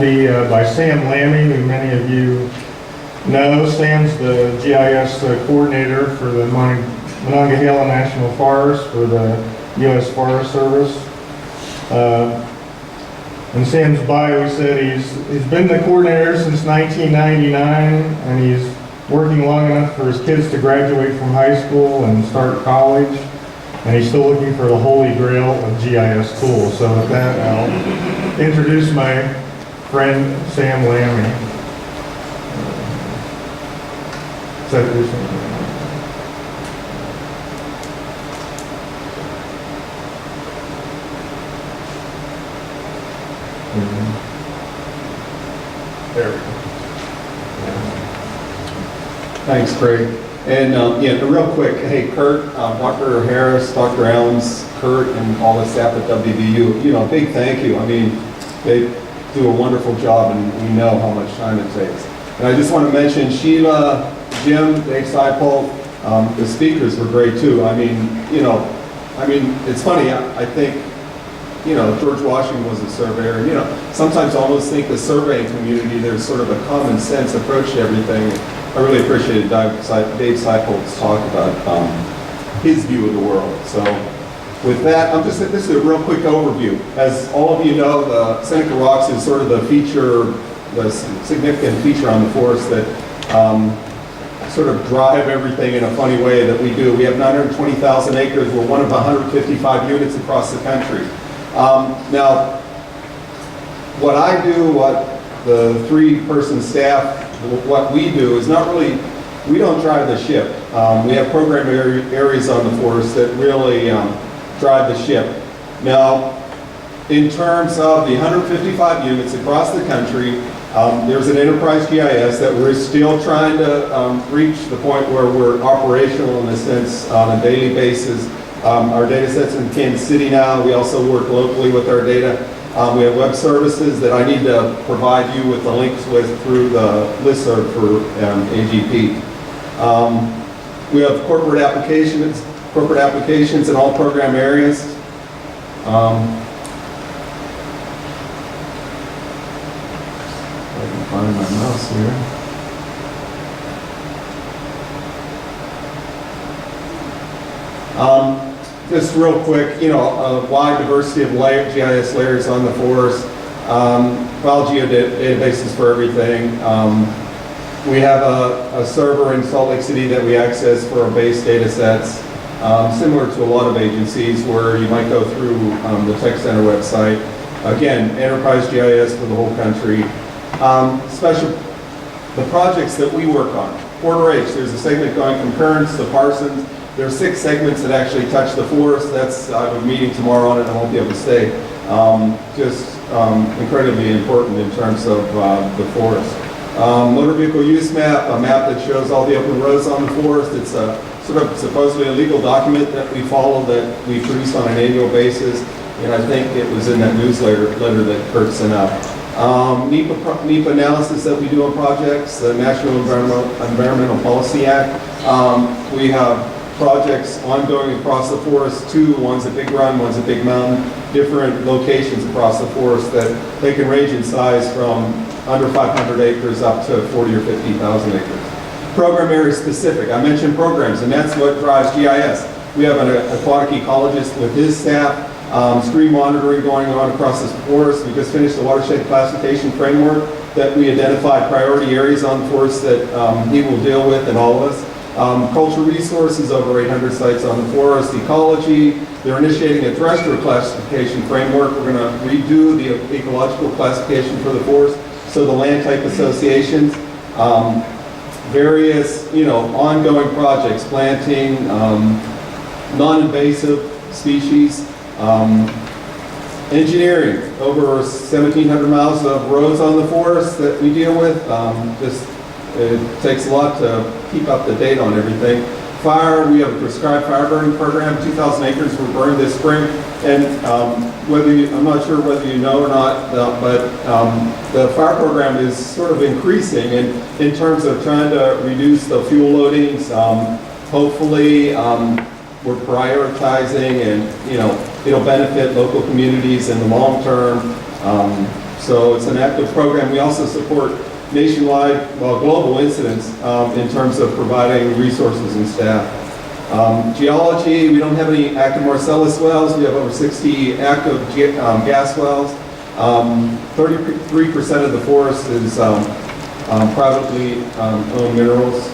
By Sam Lammie, who many of you know. Sam's the GIS coordinator for the Monongahela National Forest for the U.S. Forest Service. In Sam's bio, he said he's been the coordinator since 1999, and he's working long enough for his kids to graduate from high school and start college, and he's still looking for the holy grail of GIS tools. So with that, I'll introduce my friend Sam Lammie. There we go. Thanks, Craig. And yeah, real quick, hey, Kurt, Dr. Harris, Dr. Elms, Kurt, and all the staff at WVU, you know, big thank you. I mean, they do a wonderful job, and we know how much time it takes. And I just want to mention Sheila, Jim, Dave Seipel, the speakers were great too. I mean, you know, it's funny, I think, you know, George Washington was a surveyor, and, you know, sometimes I almost think the surveying community, there's sort of a common sense approach to everything. I really appreciated Dave Seipel's talk about his view of the world. So with that, this is a real quick overview. As all of you know, the Seneca Rocks is sort of the significant feature on the forest that sort of drive everything in a funny way that we do. We have 920,000 acres. We're one of 155 units across the country. Now, what I do, what the three-person staff, what we do is not really, we don't drive the ship. We have program areas on the forest that really drive the ship. Now, in terms of the 155 units across the country, there's an enterprise GIS that we're still trying to reach the point where we're operational in a sense on a daily basis. Our data sets in Kansas City now. We also work locally with our data. We have web services that I need to provide you with the links through the listserv for AGP. We have corporate applications in all program areas. If I can find my mouse here. Just real quick, you know, a wide diversity of GIS layers on the forest, file geodatabases for everything. We have a server in Salt Lake City that we access for our base data sets, similar to a lot of agencies where you might go through the Tech Center website. Again, enterprise GIS for the whole country. The projects that we work on. Porter H, there's a segment going from Kearns to Parsons. There are 6 segments that actually touch the forest. I have a meeting tomorrow on it. I won't be able to stay. Incredibly important in terms of the forest. Motor vehicle use map, a map that shows all the open roads on the forest. It's a sort of supposedly a legal document that we follow, that we produce on an annual basis. And I think it was in that newsletter that Kurt sent out. NEPA analysis that we do on projects, the National Environmental Policy Act. We have projects ongoing across the forest, 2, one's at Big Run, one's at Big Mountain, different locations across the forest that they can range in size from under 500 acres up to 40 or 50,000 acres. Program area specific, I mentioned programs, and that's what drives GIS. We have an aquatic ecologist with his staff, stream monitoring going on across this forest. We just finished the watershed classification framework that we identified priority areas on the forest that he will deal with, and all of us. Cultural resources, over 800 sites on the forest. Ecology, they're initiating a terrestrial classification framework. We're going to redo the ecological classification for the forest. So the land type associations, various, you know, ongoing projects, planting, non-invasive species, engineering, over 1,700 miles of roads on the forest that we deal with. It takes a lot to keep up to date on everything. Fire, we have a prescribed fire burning program. 2,000 acres were burned this spring. And I'm not sure whether you know or not, but the fire program is sort of increasing in terms of trying to reduce the fuel loadings. Hopefully, we're prioritizing, and you know, it'll benefit local communities in the long term So it's an active program. We also support nationwide, well, global incidents in terms of providing resources and staff. Geology, we don't have any active Marcellus wells. We have over 60 active gas wells. 33% of the forest is privately owned minerals.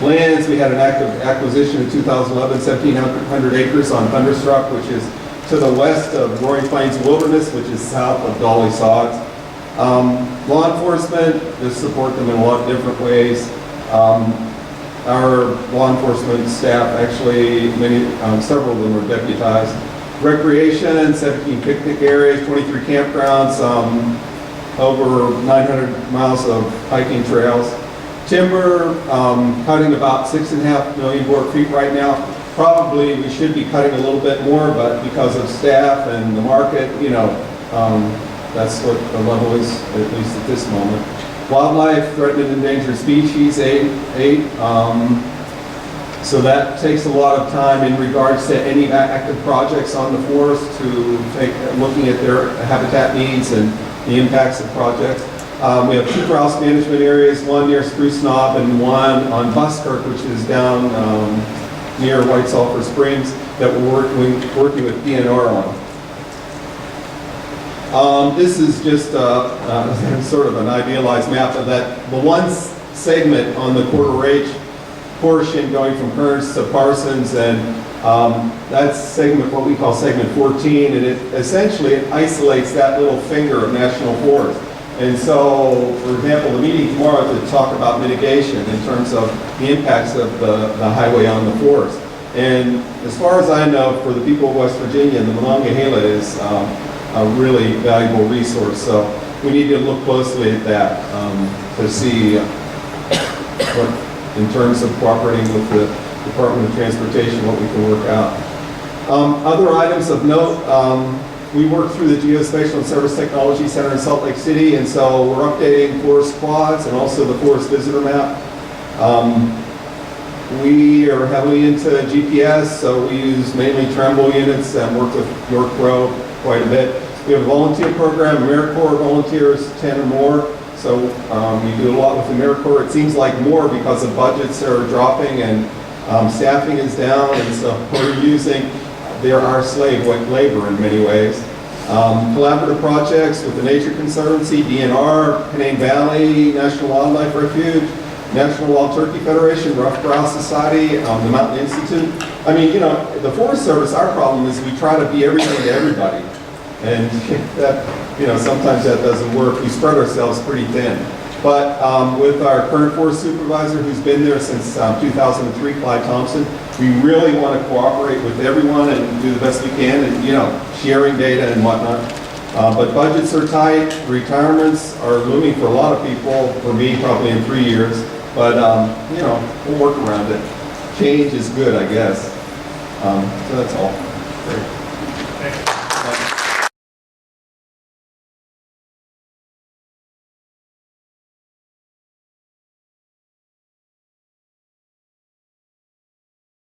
Lands, we had an active acquisition in 2011, 1,700 acres on Thunderstruck, which is to the west of Roaring Plains Wilderness, which is south of Dolly Sods. Law enforcement, just support them in a lot of different ways. Our law enforcement staff, actually, several of them are deputized. Recreation, 17 picnic areas, 23 campgrounds, over 900 miles of hiking trails. Timber, cutting about 6.5 million board feet right now. Probably we should be cutting a little bit more, but because of staff and the market, that's what the level is, at least at this moment. Wildlife, threatened and endangered species, eight. So that takes a lot of time in regards to any active projects on the forest to looking at their habitat needs and the impacts of projects. We have 2 grouse management areas, one near Spruce Knob and one on Buskirk, which is down near White Sulphur Springs, that we're working with DNR on. This is just sort of an idealized map of that. The one segment on the Quarter H portion going from Kearns to Parsons, and that's segment, what we call segment 14, and it essentially isolates that little finger of national forest. And so, for example, the meeting tomorrow to talk about mitigation in terms of the impacts of the highway on the forest. And as far as I know, for the people of West Virginia, the Monongahela is a really valuable resource. So we need to look closely at that to see what, in terms of cooperating with the Department of Transportation, what we can work out. Other items of note, we work through the Geospatial and Service Technology Center in Salt Lake City, and so we're updating forest quads and also the forest visitor map. We are heavily into GPS, so we use mainly Tremble units and work with York Row quite a bit. We have a volunteer program, AmeriCorps volunteers, 10 or more. So we do a lot with AmeriCorps. It seems like more because the budgets are dropping and staffing is down, and so we're using our slave labor in many ways. Collaborative projects with the Nature Conservancy, DNR, Canaan Valley National Wildlife Refuge, National Wild Turkey Federation, Rough Grouse Society, the Mountain Institute. I mean, the Forest Service, our problem is we try to be everything to everybody. And that, sometimes that doesn't work. We spread ourselves pretty thin. But with our current forest supervisor, who's been there since 2003, Clyde Thompson, we really want to cooperate with everyone and do the best we can, and sharing data and whatnot. But budgets are tight. Retirements are looming for a lot of people. For me, probably in 3 years. But we'll work around it. Change is good, I guess. So that's all. Great.